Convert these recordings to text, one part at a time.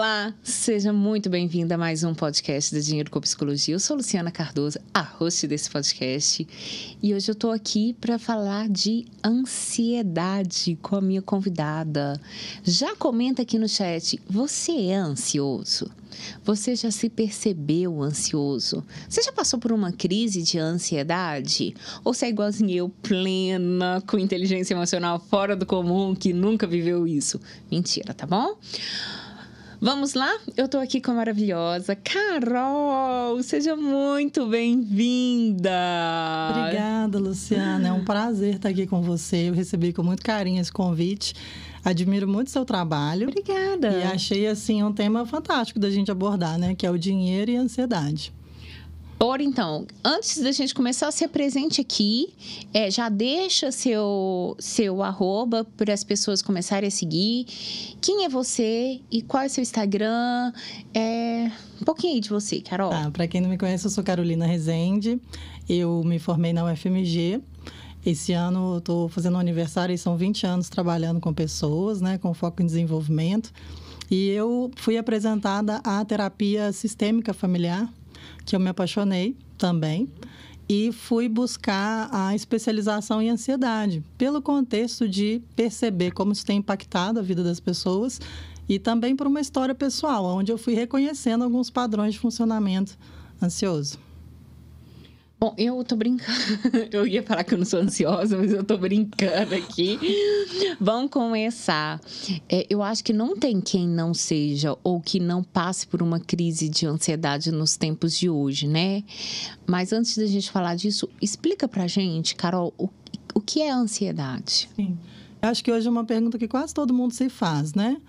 Olá, seja muito bem-vinda a mais um podcast do Dinheiro com Psicologia. Eu sou Luciana Cardoso, a host desse podcast, e hoje eu tô aqui para falar de ansiedade com a minha convidada. Já comenta aqui no chat, você é ansioso? Você já se percebeu ansioso? Você já passou por uma crise de ansiedade? Ou você é igualzinho eu, plena, com inteligência emocional fora do comum, que nunca viveu isso? Mentira, tá bom? Vamos lá? Eu tô aqui com a maravilhosa Carol. Seja muito bem-vinda. Obrigada, Luciana. É um prazer estar aqui com você. Eu recebi com muito carinho esse convite. Admiro muito seu trabalho. Obrigada. E achei, assim, um tema fantástico da gente abordar, né? Que é o dinheiro e a ansiedade. Ora, então, antes da gente começar, se apresente aqui, já deixa seu arroba para as pessoas começarem a seguir. Quem é você e qual é o seu Instagram? Um pouquinho aí de você, Carol. Para quem não me conhece, eu sou Carolina Rezende. Eu me formei na UFMG. Esse ano eu estou fazendo um aniversário e são 20 anos trabalhando com pessoas, né? Com foco em desenvolvimento. E eu fui apresentada à terapia sistêmica familiar, que eu me apaixonei também, e fui buscar a especialização em ansiedade, pelo contexto de perceber como isso tem impactado a vida das pessoas e também por uma história pessoal, onde eu fui reconhecendo alguns padrões de funcionamento ansioso. Bom, eu tô brincando. Eu ia falar que eu não sou ansiosa, mas eu tô brincando aqui. Vamos começar. Eu acho que não tem quem não seja ou que não passe por uma crise de ansiedade nos tempos de hoje, né? Mas antes da gente falar disso, explica pra gente, Carol, o que é ansiedade? Sim. Eu acho que hoje é uma pergunta que quase todo mundo se faz, né?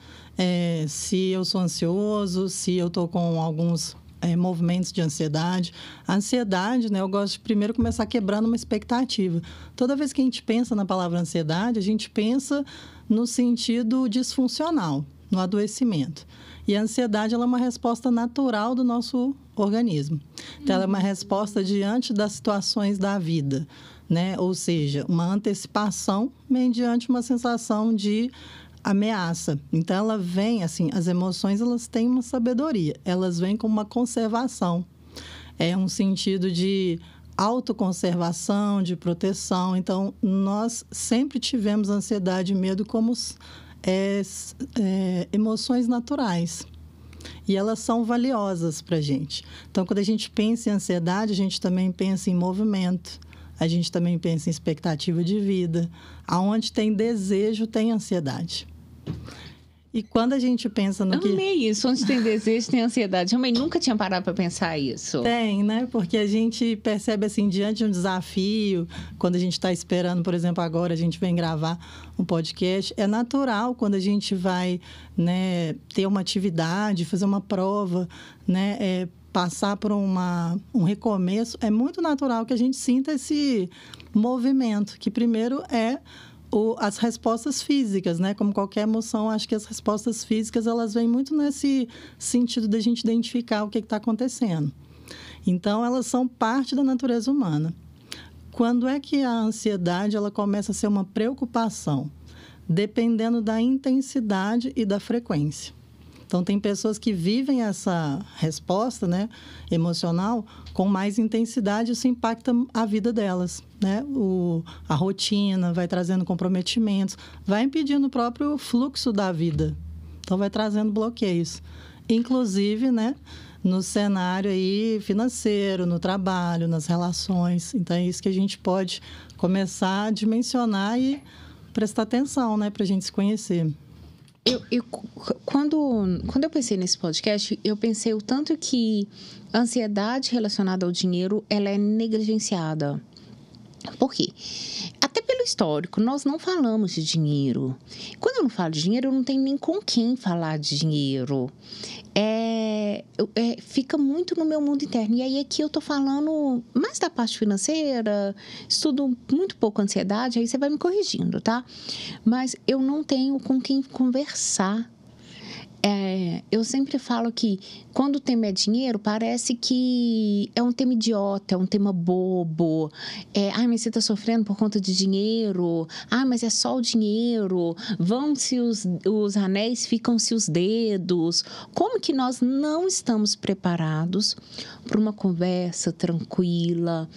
Se eu sou ansioso, se eu tô com alguns movimentos de ansiedade. A ansiedade, né, eu gosto de primeiro começar quebrando uma expectativa. Toda vez que a gente pensa na palavra ansiedade, a gente pensa no sentido disfuncional, no adoecimento. E a ansiedade, ela é uma resposta natural do nosso organismo. Então, ela é uma resposta diante das situações da vida, né? Ou seja, uma antecipação mediante uma sensação de ameaça. Então, ela vem, assim, as emoções, elas têm uma sabedoria. Elas vêm com uma conservação. É um sentido de autoconservação, de proteção. Então, nós sempre tivemos ansiedade e medo como emoções naturais. E elas são valiosas para a gente. Então, quando a gente pensa em ansiedade, a gente também pensa em movimento. A gente também pensa em expectativa de vida. Aonde tem desejo, tem ansiedade. E quando a gente pensa no Amei isso. Onde tem desejo, tem ansiedade. Eu nunca tinha parado para pensar isso. Tem, né? Porque a gente percebe, assim, diante de um desafio, quando a gente está esperando, por exemplo, agora a gente vem gravar um podcast, é natural quando a gente vai, né, ter uma atividade, fazer uma prova, né, passar por um recomeço, é muito natural que a gente sinta esse movimento, que primeiro as respostas físicas, né? Como qualquer emoção, acho que as respostas físicas, elas vêm muito nesse sentido da gente identificar o que está acontecendo. Então, elas são parte da natureza humana. Quando é que a ansiedade, ela começa a ser uma preocupação? Dependendo da intensidade e da frequência. Então, tem pessoas que vivem essa resposta, né, emocional com mais intensidade, isso impacta a vida delas, né? A rotina vai trazendo comprometimentos, vai impedindo o próprio fluxo da vida. Então, vai trazendo bloqueios. Inclusive, né, no cenário aí financeiro, no trabalho, nas relações. Então, é isso que a gente pode começar a dimensionar e prestar atenção, né, para a gente se conhecer. Quando eu pensei nesse podcast, eu pensei o tanto que a ansiedade relacionada ao dinheiro, ela é negligenciada. Por quê? Até pelo histórico, nós não falamos de dinheiro. Quando eu não falo de dinheiro, eu não tenho nem com quem falar de dinheiro. Fica muito no meu mundo interno. E aí aqui eu tô falando mais da parte financeira, estudo muito pouco ansiedade, aí você vai me corrigindo, tá? Mas eu não tenho com quem conversar. Eu sempre falo que quando o tema é dinheiro, parece que é um tema idiota, é um tema bobo. Mas você está sofrendo por conta de dinheiro. Mas é só o dinheiro. Vão-se os anéis, ficam-se os dedos. Como que nós não estamos preparados para uma conversa tranquila,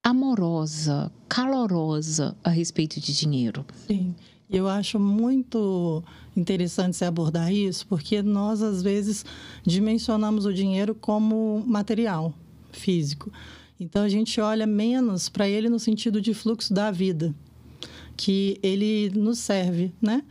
amorosa, calorosa a respeito de dinheiro? Sim. Eu acho muito interessante você abordar isso, porque nós, às vezes, dimensionamos o dinheiro como material, físico. Então, a gente olha menos para ele no sentido de fluxo da vida, que ele nos serve, né?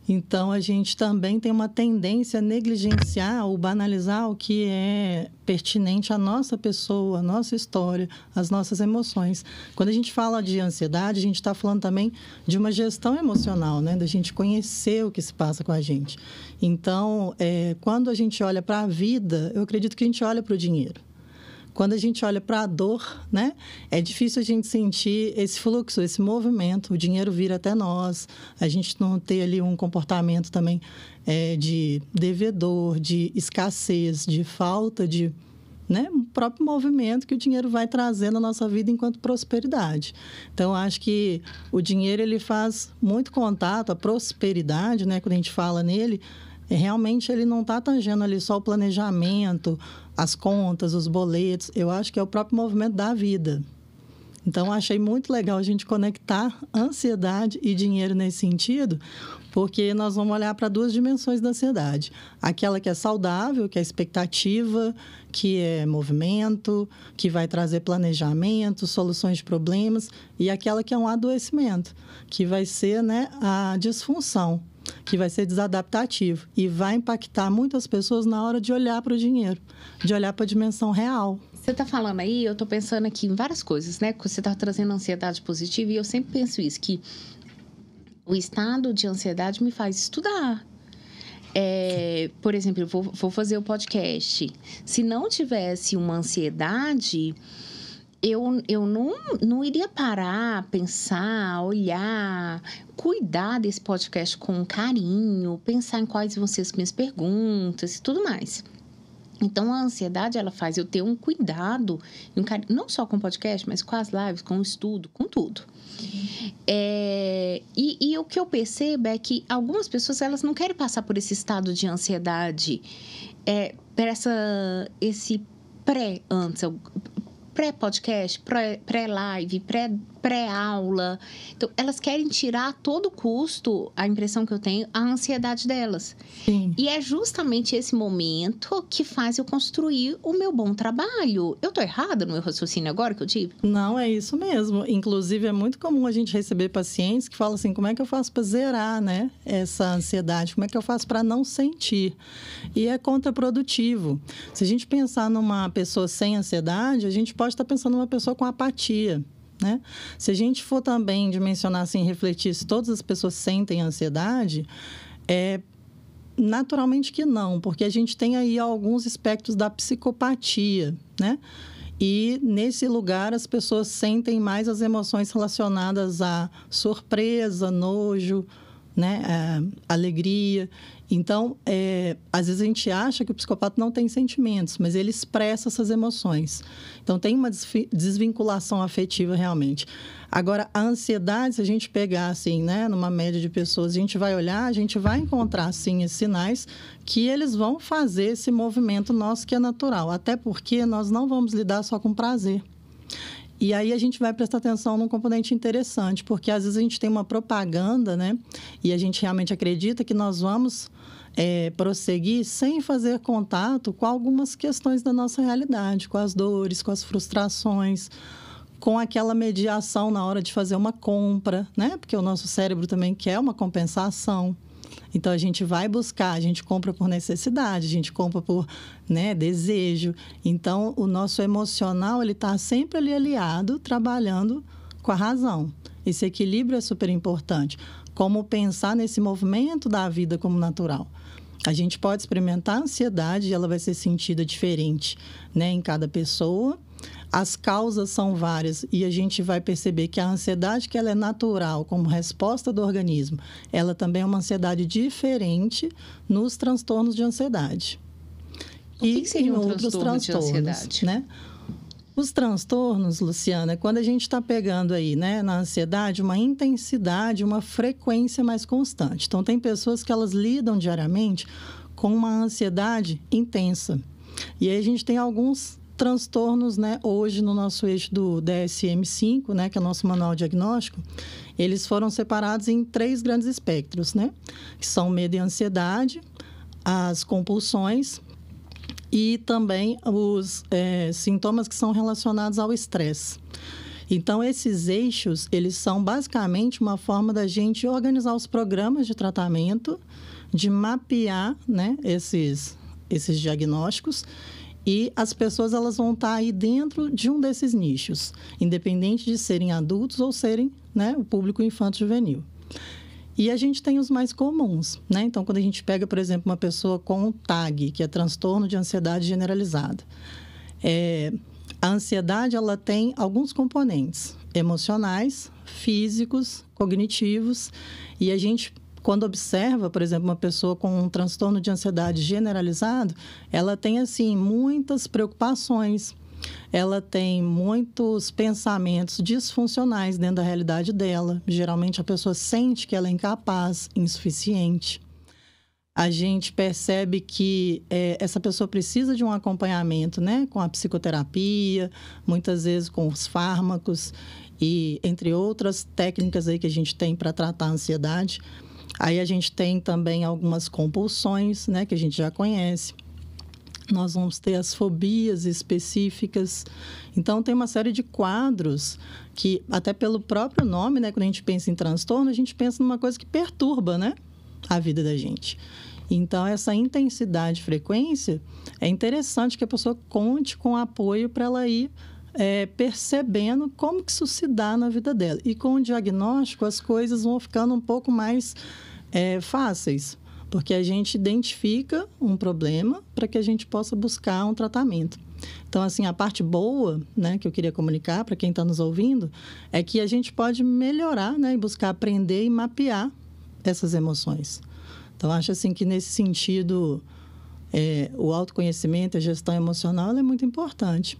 Então, a gente também tem uma tendência a negligenciar ou banalizar o que é pertinente à nossa pessoa, à nossa história, às nossas emoções. Quando a gente fala de ansiedade, a gente está falando também de uma gestão emocional, né? Da gente conhecer o que se passa com a gente. Então, quando a gente olha para a vida, eu acredito que a gente olha para o dinheiro. Quando a gente olha para a dor, né, é difícil a gente sentir esse fluxo, esse movimento, o dinheiro vir até nós, a gente não ter ali um comportamento também de devedor, de escassez, de falta de, né, um próprio movimento que o dinheiro vai trazer na nossa vida enquanto prosperidade. Então, acho que o dinheiro ele faz muito contato, a prosperidade, né, quando a gente fala nele, realmente ele não está tangendo ali só o planejamento, as contas, os boletos. Eu acho que é o próprio movimento da vida. Então, achei muito legal a gente conectar ansiedade e dinheiro nesse sentido, porque nós vamos olhar para duas dimensões da ansiedade. Aquela que é saudável, que é expectativa, que é movimento, que vai trazer planejamento, soluções de problemas, e aquela que é um adoecimento, que vai ser, né, a disfunção, que vai ser desadaptativo e vai impactar muitas pessoas na hora de olhar para o dinheiro, de olhar para a dimensão real. Você está falando aí, eu estou pensando aqui em várias coisas, né? Você está trazendo ansiedade positiva e eu sempre penso isso, que o estado de ansiedade me faz estudar. Por exemplo, eu vou fazer o podcast. Se não tivesse uma ansiedade, eu não iria parar, pensar, olhar, cuidar desse podcast com carinho, pensar em quais vão ser as minhas perguntas e tudo mais. Então, a ansiedade, ela faz eu ter um cuidado, um carinho, não só com o podcast, mas com as lives, com o estudo, com tudo. E o que eu percebo é que algumas pessoas, elas não querem passar por esse estado de ansiedade, esse pré-podcast, pré-live, pré-aula. Então, elas querem tirar a todo custo, a impressão que eu tenho, a ansiedade delas. Sim. E é justamente esse momento que faz eu construir o meu bom trabalho. Eu estou errada no meu raciocínio agora que eu tive? Não, é isso mesmo. Inclusive, é muito comum a gente receber pacientes que falam assim, como é que eu faço para zerar, né, essa ansiedade? Como é que eu faço para não sentir? E é contraprodutivo. Se a gente pensar numa pessoa sem ansiedade, a gente pode estar pensando numa pessoa com apatia, né? Se a gente for também dimensionar assim, refletir se todas as pessoas sentem ansiedade, naturalmente que não, porque a gente tem aí alguns aspectos da psicopatia, né? E nesse lugar as pessoas sentem mais as emoções relacionadas à surpresa, nojo, né? Alegria. Então, às vezes a gente acha que o psicopata não tem sentimentos, mas ele expressa essas emoções. Então, tem uma desvinculação afetiva realmente. Agora, a ansiedade, se a gente pegar, assim, né, numa média de pessoas, a gente vai olhar, a gente vai encontrar, sim, esses sinais que eles vão fazer esse movimento nosso que é natural. Até porque nós não vamos lidar só com prazer. E aí a gente vai prestar atenção num componente interessante, porque às vezes a gente tem uma propaganda, né? E a gente realmente acredita que nós vamos prosseguir sem fazer contato com algumas questões da nossa realidade, com as dores, com as frustrações, com aquela mediação na hora de fazer uma compra, né? Porque o nosso cérebro também quer uma compensação. Então, a gente vai buscar, a gente compra por necessidade, a gente compra por, né, desejo. Então, o nosso emocional, ele está sempre ali aliado, trabalhando com a razão. Esse equilíbrio é super importante. Como pensar nesse movimento da vida como natural. A gente pode experimentar a ansiedade e ela vai ser sentida diferente, né, em cada pessoa. as causas são várias e a gente vai perceber que a ansiedade, que ela é natural como resposta do organismo, ela também é uma ansiedade diferente nos transtornos de ansiedade. O que seria um transtorno de ansiedade? Né? Os transtornos, Luciana, quando a gente está pegando aí, né, na ansiedade, uma intensidade, uma frequência mais constante. Então, tem pessoas que elas lidam diariamente com uma ansiedade intensa. E aí a gente tem alguns transtornos, né, hoje no nosso eixo do DSM-5, né, que é o nosso manual diagnóstico, eles foram separados em 3 grandes espectros, né, que são medo e ansiedade, as compulsões e também os sintomas que são relacionados ao estresse. Então, esses eixos, eles são basicamente uma forma da gente organizar os programas de tratamento, de mapear, né, esses diagnósticos, e as pessoas elas vão estar aí dentro de um desses nichos, independente de serem adultos ou serem, né, o público infanto-juvenil. E a gente tem os mais comuns, né? Então, quando a gente pega, por exemplo, uma pessoa com TAG, que é transtorno de ansiedade generalizada, a ansiedade ela tem alguns componentes emocionais, físicos, cognitivos, e a gente, quando observa, por exemplo, uma pessoa com um transtorno de ansiedade generalizado, ela tem, assim, muitas preocupações, ela tem muitos pensamentos disfuncionais dentro da realidade dela. Geralmente, a pessoa sente que ela é incapaz, insuficiente. A gente percebe que essa pessoa precisa de um acompanhamento, né, com a psicoterapia, muitas vezes com os fármacos e entre outras técnicas aí que a gente tem para tratar a ansiedade. Aí a gente tem também algumas compulsões, né, que a gente já conhece. Nós vamos ter as fobias específicas. Então, tem uma série de quadros que, até pelo próprio nome, né, quando a gente pensa em transtorno, a gente pensa numa coisa que perturba, né, a vida da gente. Então, essa intensidade e frequência, é interessante que a pessoa conte com apoio para ela ir percebendo como que isso se dá na vida dela. E com o diagnóstico, as coisas vão ficando um pouco mais fáceis, porque a gente identifica um problema para que a gente possa buscar um tratamento. Então, assim, a parte boa, né, que eu queria comunicar para quem está nos ouvindo, é que a gente pode melhorar, né, e buscar aprender e mapear essas emoções. Então, acho assim que nesse sentido, o autoconhecimento, a gestão emocional, ela é muito importante.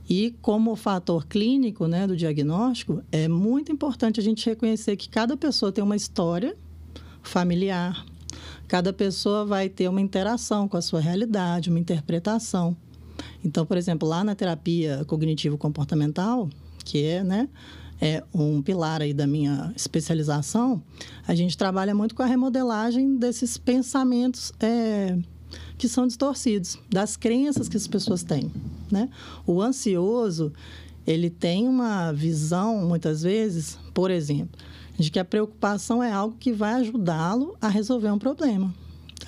E como fator clínico, né, do diagnóstico, é muito importante a gente reconhecer que cada pessoa tem uma história familiar, cada pessoa vai ter uma interação com a sua realidade, uma interpretação. Então, por exemplo, lá na terapia cognitivo-comportamental, que é um pilar aí da minha especialização, a gente trabalha muito com a remodelagem desses pensamentos que são distorcidos, das crenças que as pessoas têm, né? O ansioso, ele tem uma visão, muitas vezes, por exemplo, de que a preocupação é algo que vai ajudá-lo a resolver um problema.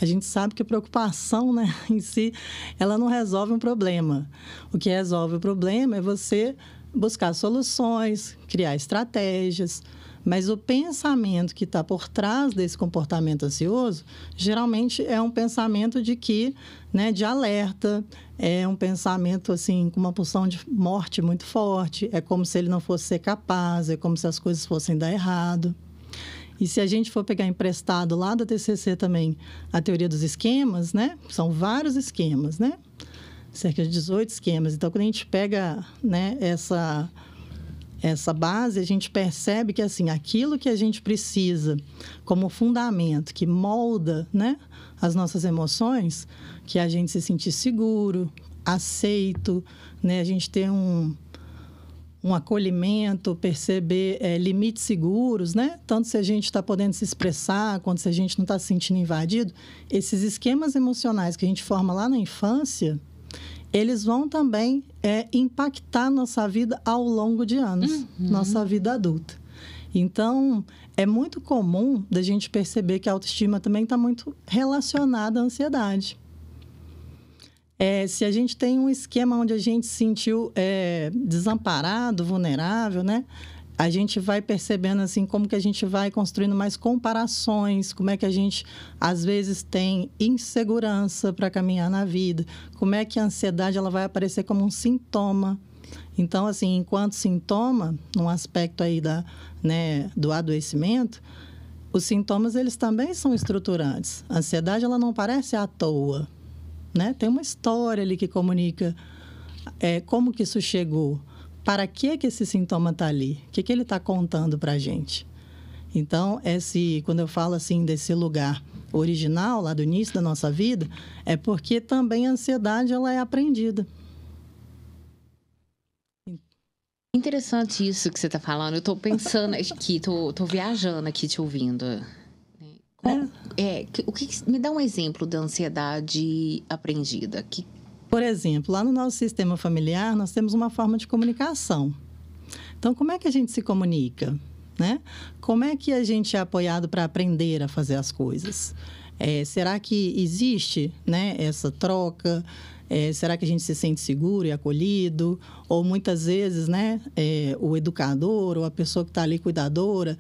A gente sabe que a preocupação, né, em si, ela não resolve um problema. O que resolve o problema é você buscar soluções, criar estratégias. Mas o pensamento que está por trás desse comportamento ansioso, geralmente é um pensamento de que, né, de alerta, é um pensamento assim, com uma pulsão de morte muito forte, é como se ele não fosse ser capaz, é como se as coisas fossem dar errado. E se a gente for pegar emprestado lá da TCC também a teoria dos esquemas, né, são vários esquemas, né, cerca de 18 esquemas. Então, quando a gente pega, né, essa base, a gente percebe que, assim, aquilo que a gente precisa como fundamento, que molda, né, as nossas emoções, que a gente se sentir seguro, aceito, né, a gente ter um acolhimento, perceber limites seguros, né, tanto se a gente está podendo se expressar, quanto se a gente não está se sentindo invadido. Esses esquemas emocionais que a gente forma lá na infância, eles vão também impactar nossa vida ao longo de anos, nossa vida adulta. Então, é muito comum da gente perceber que a autoestima também está muito relacionada à ansiedade. Se a gente tem um esquema onde a gente se sentiu desamparado, vulnerável, né? A gente vai percebendo, assim, como que a gente vai construindo mais comparações, como é que a gente, às vezes, tem insegurança para caminhar na vida, como é que a ansiedade ela vai aparecer como um sintoma. Então, assim, enquanto sintoma, num aspecto aí do adoecimento, os sintomas, eles também são estruturantes. A ansiedade, ela não aparece à toa, né? Tem uma história ali que comunica como que isso chegou, para que esse sintoma está ali, o que ele está contando para a gente. Então, quando eu falo assim desse lugar original, lá do início da nossa vida, é porque também a ansiedade, ela é aprendida. Interessante isso que você está falando. Eu estou pensando aqui, estou viajando aqui te ouvindo. Me dá um exemplo da ansiedade aprendida. Por exemplo, lá no nosso sistema familiar, nós temos uma forma de comunicação. Então, como é que a gente se comunica? Né? Como é que a gente é apoiado para aprender a fazer as coisas? Será que existe, né, essa troca? Será que a gente se sente seguro e acolhido? Ou muitas vezes, né, o educador ou a pessoa que está ali cuidadora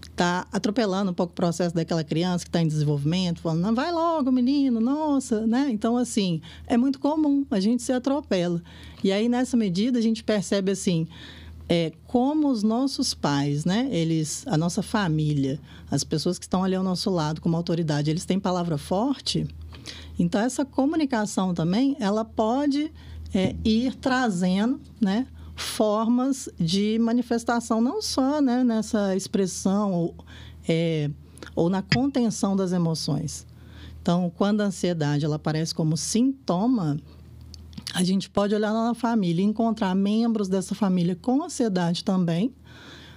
está atropelando um pouco o processo daquela criança que está em desenvolvimento, falando, não, vai logo, menino, nossa, né? Então, assim, é muito comum, a gente se atropela. E aí, nessa medida, a gente percebe, assim, como os nossos pais, né? A nossa família, as pessoas que estão ali ao nosso lado como autoridade, eles têm palavra forte. Então, essa comunicação também, ela pode ir trazendo, né, formas de manifestação, não só, né, nessa expressão ou na contenção das emoções. Então, quando a ansiedade ela aparece como sintoma, a gente pode olhar na família e encontrar membros dessa família com ansiedade também.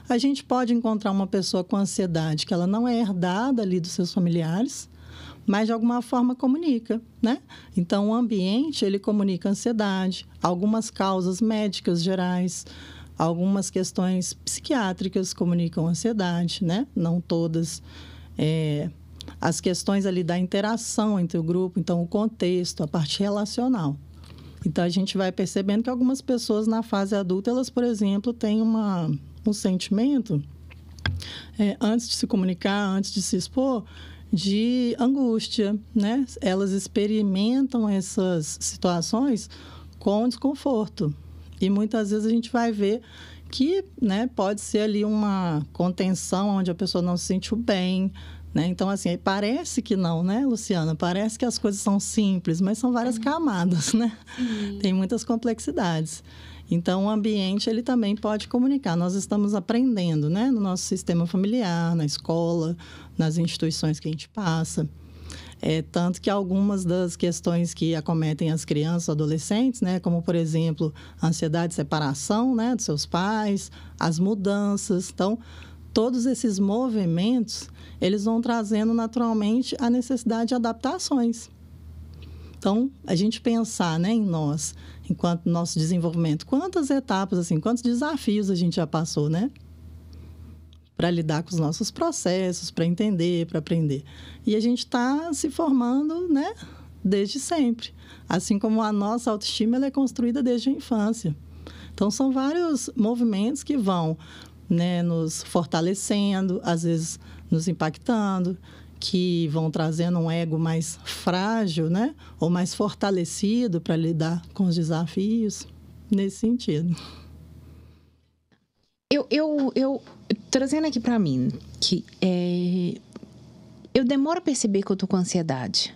A gente pode encontrar uma pessoa com ansiedade que ela não é herdada ali dos seus familiares, mas de alguma forma comunica, né? Então, o ambiente, ele comunica ansiedade, algumas causas médicas gerais, algumas questões psiquiátricas comunicam ansiedade, né? Não todas. As questões ali da interação entre o grupo, então, o contexto, a parte relacional. Então, a gente vai percebendo que algumas pessoas na fase adulta, elas, por exemplo, têm um sentimento, antes de se comunicar, antes de se expor, de angústia, né? Elas experimentam essas situações com desconforto. E muitas vezes a gente vai ver que, né, pode ser ali uma contenção onde a pessoa não se sentiu bem, né? Então, assim, parece que não, né, Luciana? Parece que as coisas são simples, mas são várias camadas, né? Tem muitas complexidades. Então, o ambiente, ele também pode comunicar. Nós estamos aprendendo, né? No nosso sistema familiar, na escola, nas instituições que a gente passa. Tanto que algumas das questões que acometem as crianças e adolescentes, né? Como, por exemplo, a ansiedade de separação, né? Dos seus pais, as mudanças. Então, todos esses movimentos, eles vão trazendo naturalmente a necessidade de adaptações. Então, a gente pensar, né, em nós, enquanto nosso desenvolvimento, quantas etapas, assim, quantos desafios a gente já passou, né? Para lidar com os nossos processos, para entender, para aprender. E a gente está se formando, né, desde sempre. Assim como a nossa autoestima ela é construída desde a infância. Então, são vários movimentos que vão, né, nos fortalecendo, às vezes nos impactando, que vão trazendo um ego mais frágil, né? Ou mais fortalecido para lidar com os desafios, nesse sentido. Eu trazendo aqui para mim, que eu demoro a perceber que eu tô com ansiedade.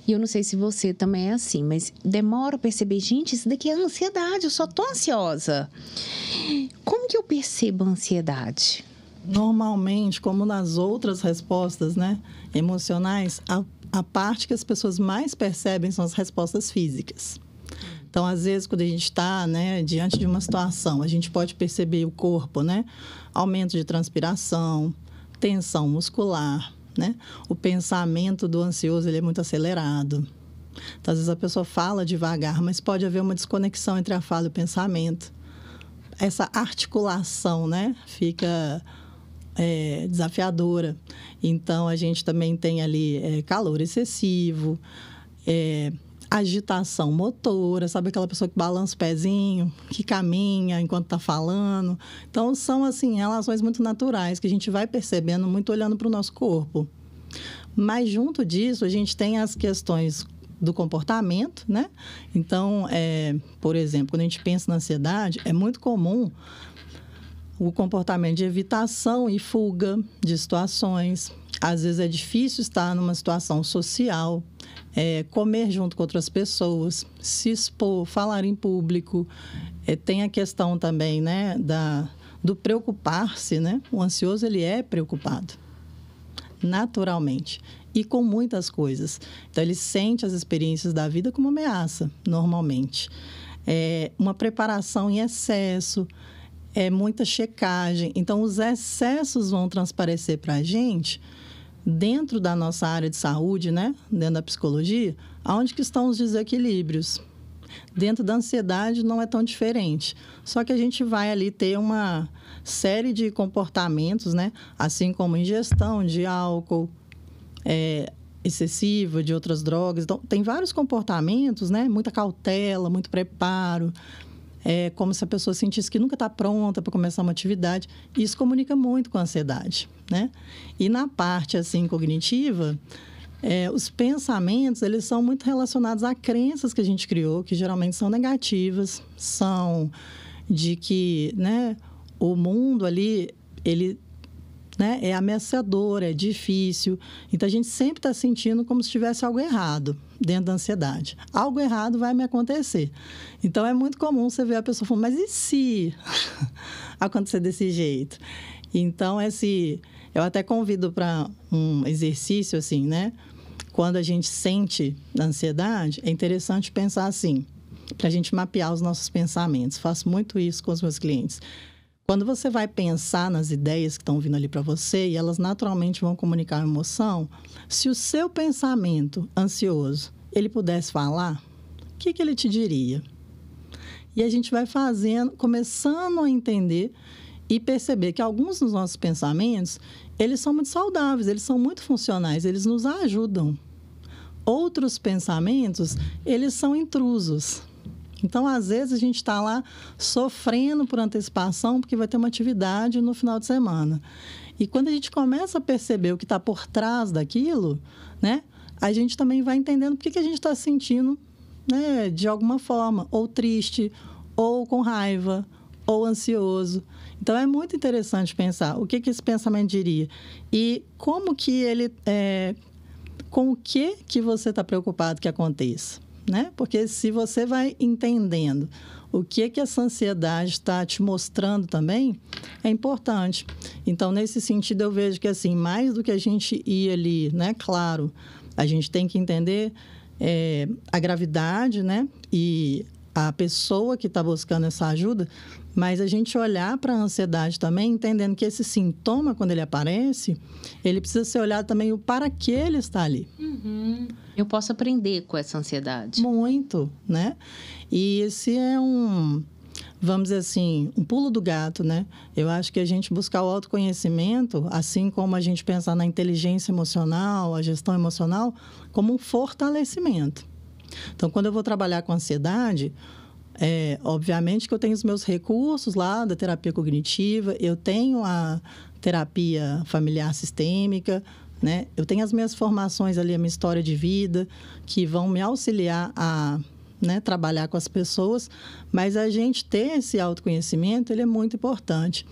E eu não sei se você também é assim, mas demoro a perceber, gente, isso daqui é ansiedade, eu só tô ansiosa. Como que eu percebo a ansiedade? Normalmente, como nas outras respostas, né, emocionais, a parte que as pessoas mais percebem são as respostas físicas. Então, às vezes, quando a gente está, né, diante de uma situação, a gente pode perceber o corpo, né, aumento de transpiração, tensão muscular, né? O pensamento do ansioso ele é muito acelerado. Então, às vezes, a pessoa fala devagar, mas pode haver uma desconexão entre a fala e o pensamento. Essa articulação, né, fica desafiadora. Então, a gente também tem ali calor excessivo, agitação motora, sabe aquela pessoa que balança o pezinho, que caminha enquanto está falando. Então, são, assim, relações muito naturais que a gente vai percebendo muito olhando para o nosso corpo. Mas, junto disso, a gente tem as questões do comportamento, né? Então, por exemplo, quando a gente pensa na ansiedade, é muito comum o comportamento de evitação e fuga de situações. Às vezes é difícil estar numa situação social, comer junto com outras pessoas, se expor, falar em público. Tem a questão também, né, do preocupar-se, né? O ansioso, ele é preocupado, naturalmente, e com muitas coisas. Então, ele sente as experiências da vida como ameaça, normalmente. Uma preparação em excesso, muita checagem. Então, os excessos vão transparecer para a gente dentro da nossa área de saúde, né? Dentro da psicologia, onde que estão os desequilíbrios. Dentro da ansiedade não é tão diferente. Só que a gente vai ali ter uma série de comportamentos, né? Assim como ingestão de álcool excessiva, de outras drogas. Então, tem vários comportamentos, né? Muita cautela, muito preparo. Como se a pessoa sentisse que nunca está pronta para começar uma atividade. Isso comunica muito com a ansiedade, né? E na parte, assim, cognitiva, os pensamentos, eles são muito relacionados a crenças que a gente criou, que geralmente são negativas, são de que, né, o mundo ali, ele, né, é ameaçador, é difícil. Então, a gente sempre está sentindo como se tivesse algo errado dentro da ansiedade. Algo errado vai me acontecer. Então, é muito comum você ver a pessoa falando, mas e se acontecer desse jeito? Então, eu até convido para um exercício, assim, né? Quando a gente sente ansiedade, é interessante pensar assim, para a gente mapear os nossos pensamentos. Faço muito isso com os meus clientes. Quando você vai pensar nas ideias que estão vindo ali para você, e elas naturalmente vão comunicar a emoção, se o seu pensamento ansioso, ele pudesse falar, o que ele te diria? E a gente vai começando a entender e perceber que alguns dos nossos pensamentos, eles são muito saudáveis, eles são muito funcionais, eles nos ajudam. Outros pensamentos, eles são intrusos. Então, às vezes, a gente está lá sofrendo por antecipação, porque vai ter uma atividade no final de semana. E quando a gente começa a perceber o que está por trás daquilo, né, a gente também vai entendendo por que a gente está se sentindo, né, de alguma forma, ou triste, ou com raiva, ou ansioso. Então, é muito interessante pensar o que esse pensamento diria e como que ele... com o que você está preocupado que aconteça, né? Porque se você vai entendendo o que essa ansiedade está te mostrando também, é importante. Então, nesse sentido, eu vejo que, assim, mais do que a gente ir ali, né? Claro, a gente tem que entender a gravidade, né? E a pessoa que está buscando essa ajuda, mas a gente olhar para a ansiedade também, entendendo que esse sintoma, quando ele aparece, ele precisa ser olhado também o para que ele está ali. Uhum. Eu posso aprender com essa ansiedade. Muito, né? E esse é vamos dizer assim, um pulo do gato, né? Eu acho que a gente buscar o autoconhecimento, assim como a gente pensar na inteligência emocional, a gestão emocional, como um fortalecimento. Então, quando eu vou trabalhar com ansiedade, obviamente que eu tenho os meus recursos lá da terapia cognitiva, eu tenho a terapia familiar sistêmica, né? Eu tenho as minhas formações ali, a minha história de vida, que vão me auxiliar a, né, trabalhar com as pessoas, mas a gente ter esse autoconhecimento, ele é muito importante.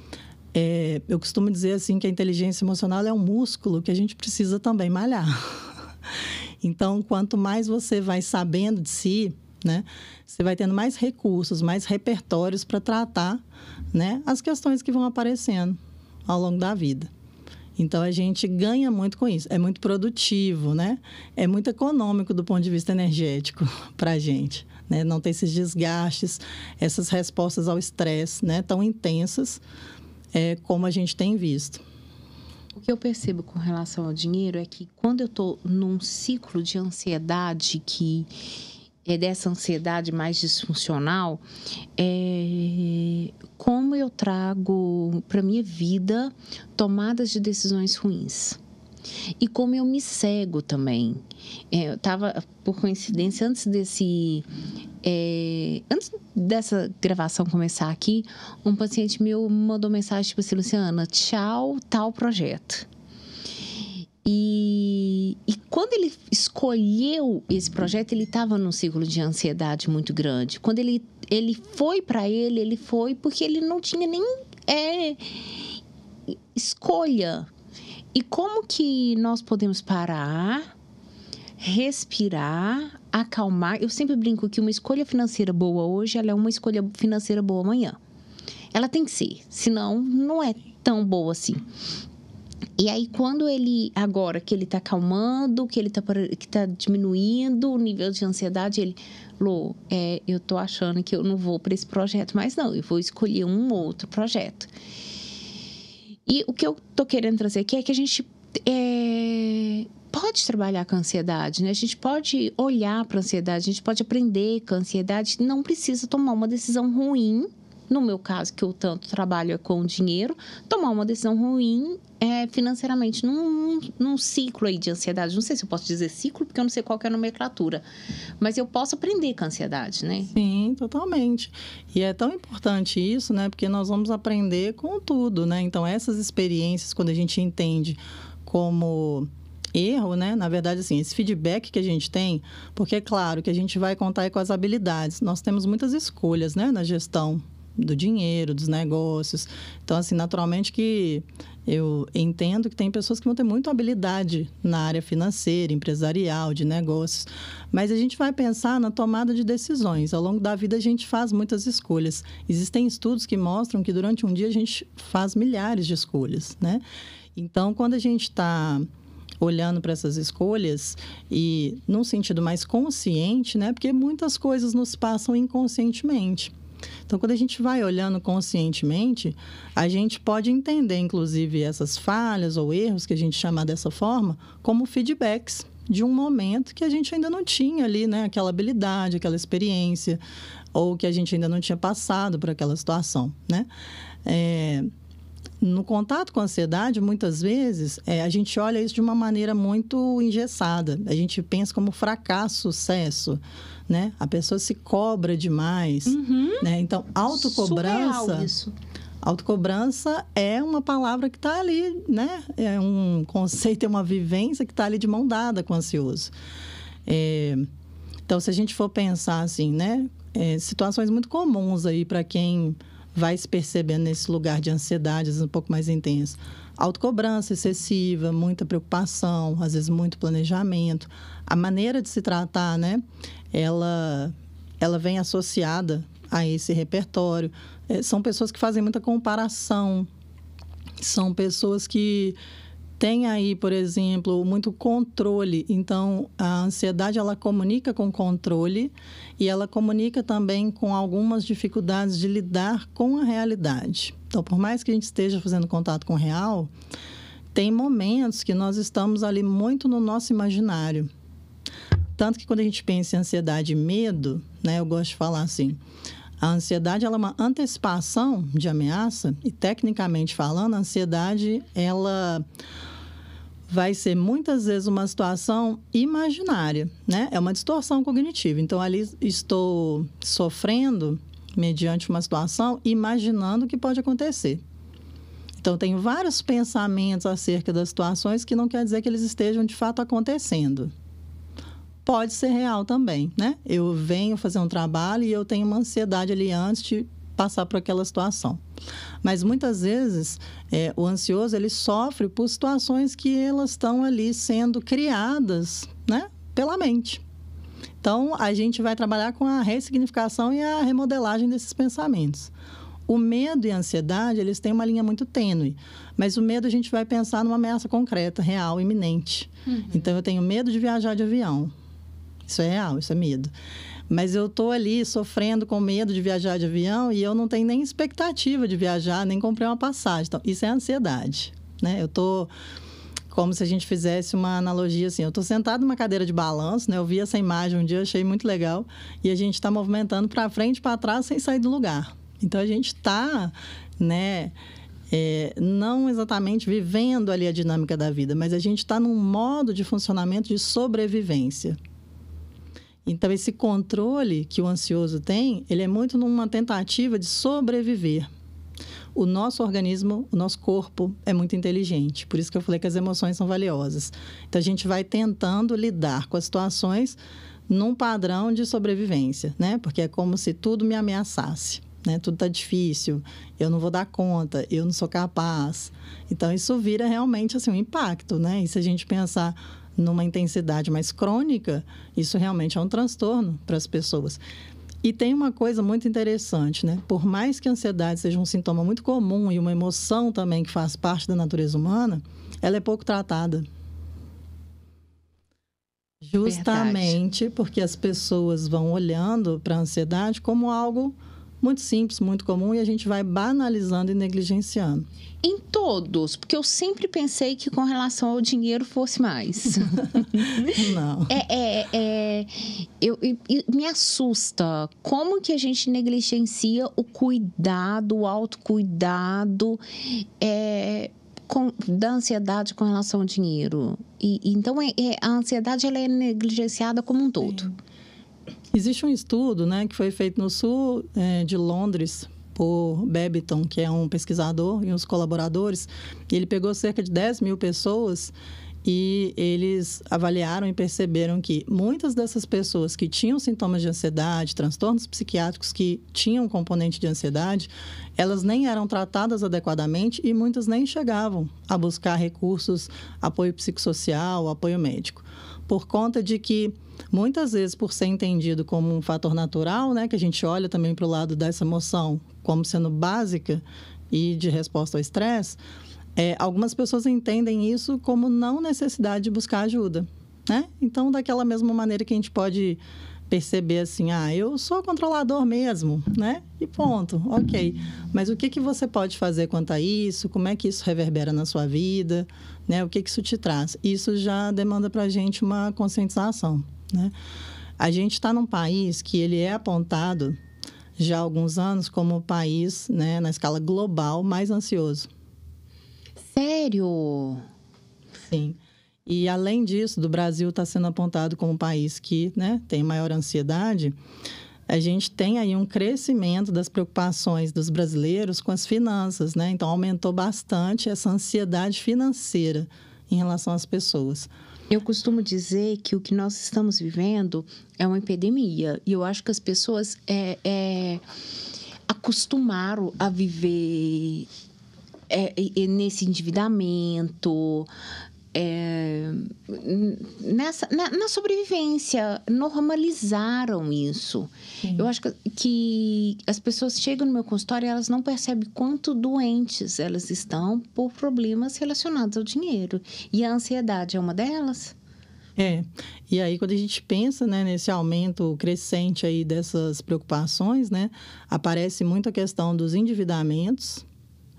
Eu costumo dizer assim que a inteligência emocional é um músculo que a gente precisa também malhar. Então, quanto mais você vai sabendo de si, né, você vai tendo mais recursos, mais repertórios para tratar, né, as questões que vão aparecendo ao longo da vida. Então, a gente ganha muito com isso. É muito produtivo, né? É muito econômico do ponto de vista energético para a gente, né? Não ter esses desgastes, essas respostas ao estresse, né, tão intensas como a gente tem visto. O que eu percebo com relação ao dinheiro é que quando eu estou num ciclo de ansiedade que é dessa ansiedade mais disfuncional, como eu trago para minha vida tomadas de decisões ruins. E como eu me cego também. Eu estava, por coincidência, antes dessa gravação começar aqui, um paciente meu mandou mensagem tipo assim, Luciana, tchau, tal projeto. E E quando ele escolheu esse projeto, ele estava num ciclo de ansiedade muito grande. Quando ele foi para ele foi porque ele não tinha nem escolha. E como que nós podemos parar, respirar, acalmar? Eu sempre brinco que uma escolha financeira boa hoje, ela é uma escolha financeira boa amanhã. Ela tem que ser, senão não é tão boa assim. E aí, quando agora que ele está acalmando, que tá diminuindo o nível de ansiedade, ele, Lô, eu tô achando que eu não vou para esse projeto mais não, eu vou escolher um outro projeto. E o que eu tô querendo trazer aqui é que a gente pode trabalhar com a ansiedade, né? A gente pode olhar para a ansiedade, a gente pode aprender com a ansiedade, não precisa tomar uma decisão ruim. No meu caso, que eu tanto trabalho com dinheiro, tomar uma decisão ruim financeiramente num ciclo aí de ansiedade. Não sei se eu posso dizer ciclo, porque eu não sei qual que é a nomenclatura. Mas eu posso aprender com a ansiedade, né? Sim, totalmente. E é tão importante isso, né? Porque nós vamos aprender com tudo, né? Então, essas experiências, quando a gente entende como erro, né? Na verdade, assim, esse feedback que a gente tem, porque é claro que a gente vai contar aí com as habilidades. Nós temos muitas escolhas, né? Na gestão do dinheiro, dos negócios. Então, assim, naturalmente que eu entendo que tem pessoas que vão ter muita habilidade na área financeira, empresarial, de negócios. Mas a gente vai pensar na tomada de decisões. Ao longo da vida, a gente faz muitas escolhas. Existem estudos que mostram que durante um dia a gente faz milhares de escolhas, né? Então, quando a gente está olhando para essas escolhas e num sentido mais consciente, né? Porque muitas coisas nos passam inconscientemente. Então, quando a gente vai olhando conscientemente, a gente pode entender, inclusive, essas falhas ou erros, que a gente chama dessa forma, como feedbacks de um momento que a gente ainda não tinha ali, né? Aquela habilidade, aquela experiência, ou que a gente ainda não tinha passado por aquela situação, né? No contato com a ansiedade, muitas vezes, a gente olha isso de uma maneira muito engessada. A gente pensa como fracasso, sucesso, né? A pessoa se cobra demais, né? Então, autocobrança... Autocobrança é uma palavra que está ali, né? É um conceito, é uma vivência que está ali de mão dada com o ansioso. Então, se a gente for pensar assim, né? Situações muito comuns aí para quem vai se percebendo nesse lugar de ansiedade, às vezes um pouco mais intenso. Autocobrança excessiva, muita preocupação, às vezes muito planejamento. A maneira de se tratar, né? Ela vem associada a esse repertório. São pessoas que fazem muita comparação. São pessoas que têm aí, por exemplo, muito controle. Então, a ansiedade, ela comunica com controle e ela comunica também com algumas dificuldades de lidar com a realidade. Então, por mais que a gente esteja fazendo contato com o real, tem momentos que nós estamos ali muito no nosso imaginário. Tanto que quando a gente pensa em ansiedade e medo, né, eu gosto de falar assim, a ansiedade ela é uma antecipação de ameaça e, tecnicamente falando, a ansiedade ela vai ser muitas vezes uma situação imaginária, né? É uma distorção cognitiva. Então, ali estou sofrendo mediante uma situação, imaginando o que pode acontecer. Então, tenho vários pensamentos acerca das situações que não quer dizer que eles estejam de fato acontecendo. Pode ser real também, né? Eu venho fazer um trabalho e eu tenho uma ansiedade ali antes de passar por aquela situação. Mas muitas vezes o ansioso ele sofre por situações que elas estão ali sendo criadas, né, pela mente. Então a gente vai trabalhar com a ressignificação e a remodelagem desses pensamentos. O medo e a ansiedade eles têm uma linha muito tênue, mas o medo a gente vai pensar numa ameaça concreta, real, iminente. Então eu tenho medo de viajar de avião. Isso é real, isso é medo. Mas eu estou ali sofrendo com medo de viajar de avião e eu não tenho nem expectativa de viajar, nem comprei uma passagem. Então, isso é ansiedade, né? Eu estou, como se a gente fizesse uma analogia assim, eu estou sentado numa cadeira de balanço, né? Eu vi essa imagem um dia, achei muito legal, e a gente está movimentando para frente e para trás sem sair do lugar. Então, a gente está, né? Não exatamente vivendo ali a dinâmica da vida, mas a gente está num modo de funcionamento de sobrevivência. Então, esse controle que o ansioso tem, ele é muito numa tentativa de sobreviver. o nosso organismo, o nosso corpo é muito inteligente. Por isso que eu falei que as emoções são valiosas. Então, a gente vai tentando lidar com as situações num padrão de sobrevivência, né? Porque é como se tudo me ameaçasse, né? Tudo está difícil, eu não vou dar conta, eu não sou capaz. Então, isso vira realmente assim, um impacto, né? E se a gente pensar numa intensidade mais crônica, isso realmente é um transtorno para as pessoas. E tem uma coisa muito interessante, né? Por mais que a ansiedade seja um sintoma muito comum e uma emoção também que faz parte da natureza humana, ela é pouco tratada. Justamente porque as pessoas vão olhando para a ansiedade como algo muito simples, muito comum, e a gente vai banalizando e negligenciando. Em todos, porque eu sempre pensei que com relação ao dinheiro fosse mais. Não. Me assusta como que a gente negligencia o cuidado, o autocuidado da ansiedade com relação ao dinheiro. Então, a ansiedade ela é negligenciada como um todo. Sim. Existe um estudo, né, que foi feito no sul de Londres por Babbington, que é um pesquisador e uns colaboradores. E ele pegou cerca de 10 mil pessoas e eles avaliaram e perceberam que muitas dessas pessoas que tinham sintomas de ansiedade, transtornos psiquiátricos que tinham componente de ansiedade, elas nem eram tratadas adequadamente e muitas nem chegavam a buscar recursos, apoio psicossocial, apoio médico. Por conta de que, muitas vezes, por ser entendido como um fator natural, né, que a gente olha também para o lado dessa emoção como sendo básica e de resposta ao estresse, algumas pessoas entendem isso como não necessidade de buscar ajuda, né? Então, daquela mesma maneira que a gente pode perceber assim, eu sou controlador mesmo, né? E ponto, ok. Mas o que você pode fazer quanto a isso? Como é que isso reverbera na sua vida? Né? O que isso te traz? Isso já demanda para a gente uma conscientização, né? A gente está num país que ele é apontado já há alguns anos como o país, né, na escala global, mais ansioso. Sério? Sim. E, além disso, do Brasil está sendo apontado como um país que, né, tem maior ansiedade, a gente tem aí um crescimento das preocupações dos brasileiros com as finanças, né? Então, aumentou bastante essa ansiedade financeira em relação às pessoas. Eu costumo dizer que o que nós estamos vivendo é uma epidemia. E eu acho que as pessoas acostumaram a viver nesse endividamento, na sobrevivência, normalizaram isso. Sim. Eu acho que as pessoas chegam no meu consultório e elas não percebem quanto doentes elas estão por problemas relacionados ao dinheiro. E a ansiedade é uma delas? E aí quando a gente pensa, né, nesse aumento crescente aí dessas preocupações, né, aparece muito a questão dos endividamentos.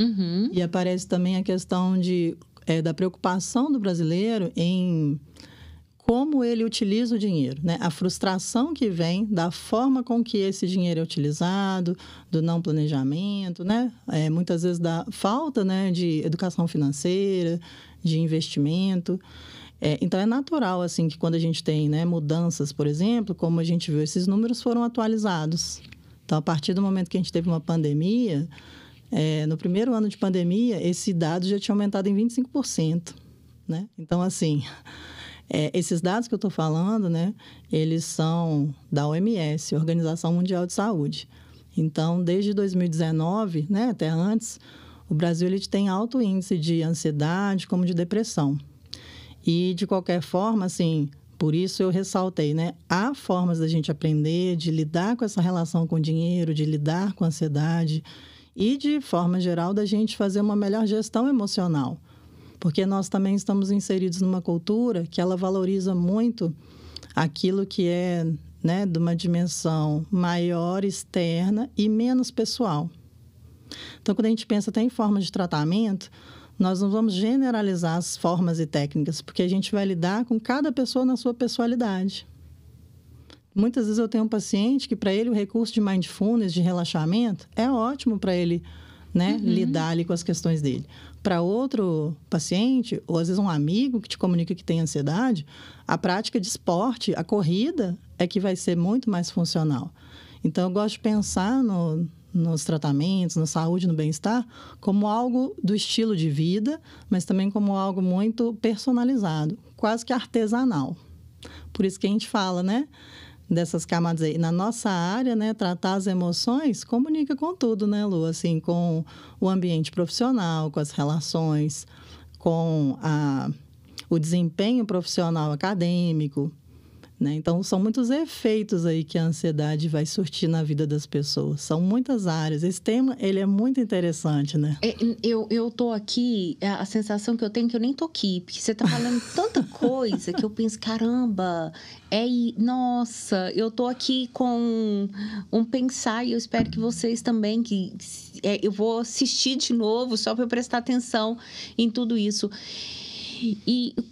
Uhum. E aparece também a questão da preocupação do brasileiro em como ele utiliza o dinheiro, né? A frustração que vem da forma com que esse dinheiro é utilizado, do não planejamento, né? Muitas vezes da falta, né, de educação financeira, de investimento. Então, é natural, assim, que quando a gente tem, né, mudanças, por exemplo, como a gente viu, esses números foram atualizados. Então, a partir do momento que a gente teve uma pandemia, no primeiro ano de pandemia, esse dado já tinha aumentado em 25%, né? Então, assim, esses dados que eu estou falando, né, eles são da OMS, Organização Mundial de Saúde. Então, desde 2019, né, até antes, o Brasil ele tem alto índice de ansiedade como de depressão. E, de qualquer forma, assim, por isso eu ressaltei, né, há formas da gente aprender, de lidar com essa relação com o dinheiro, de lidar com a ansiedade e, de forma geral, da gente fazer uma melhor gestão emocional. Porque nós também estamos inseridos numa cultura que ela valoriza muito aquilo que é, né, de uma dimensão maior, externa e menos pessoal. Então, quando a gente pensa até em formas de tratamento, nós não vamos generalizar as formas e técnicas, porque a gente vai lidar com cada pessoa na sua pessoalidade. Muitas vezes eu tenho um paciente que, para ele, o recurso de mindfulness, de relaxamento, é ótimo para ele, né, lidar ali com as questões dele. Para outro paciente, ou às vezes um amigo que te comunica que tem ansiedade, a prática de esporte, a corrida, é que vai ser muito mais funcional. Então, eu gosto de pensar nos tratamentos, na saúde, no bem-estar, como algo do estilo de vida, mas também como algo muito personalizado, quase que artesanal. Por isso que a gente fala, né, dessas camadas aí. Na nossa área, né, tratar as emoções comunica com tudo, né, Lu? Assim, com o ambiente profissional, com as relações, com o desempenho profissional acadêmico, né? Então, são muitos efeitos aí que a ansiedade vai surtir na vida das pessoas. São muitas áreas. Esse tema, ele é muito interessante, né? Eu tô aqui, a sensação que eu tenho é que eu nem tô aqui. Porque você tá falando tanta coisa que eu penso, caramba, nossa, eu tô aqui com um pensar e eu espero que vocês também, eu vou assistir de novo só para eu prestar atenção em tudo isso.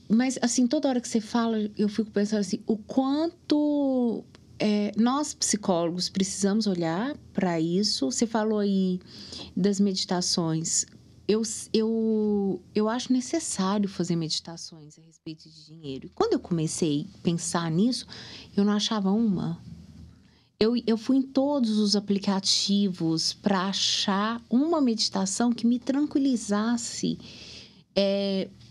Mas, assim, toda hora que você fala, eu fico pensando assim, o quanto nós, psicólogos, precisamos olhar para isso. Você falou aí das meditações. Eu acho necessário fazer meditações a respeito de dinheiro. E quando eu comecei a pensar nisso, eu não achava uma. Eu fui em todos os aplicativos para achar uma meditação que me tranquilizasse.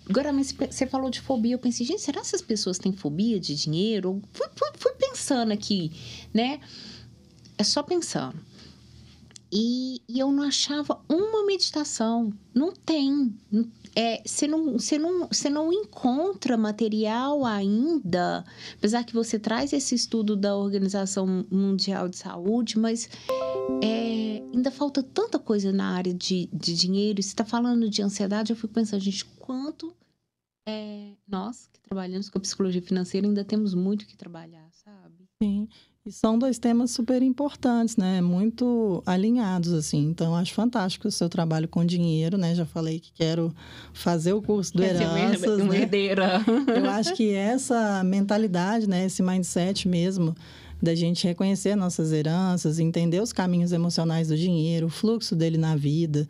Agora, mas você falou de fobia, eu pensei, gente, será que essas pessoas têm fobia de dinheiro? Fui pensando aqui, né? É só pensando. E eu não achava uma meditação. Não tem. Você não encontra material ainda, apesar que você traz esse estudo da Organização Mundial de Saúde, mas ainda falta tanta coisa na área de dinheiro. Você está falando de ansiedade, eu fico pensando, gente, quanto nós que trabalhamos com a psicologia financeira ainda temos muito que trabalhar, sabe? Sim, e são 2 temas super importantes, né? Muito alinhados, assim. Então, acho fantástico o seu trabalho com dinheiro, né? Já falei que quero fazer o curso do Heranças, uma herdeira. Eu acho que essa mentalidade, né? Esse mindset mesmo, da gente reconhecer nossas heranças, entender os caminhos emocionais do dinheiro, o fluxo dele na vida.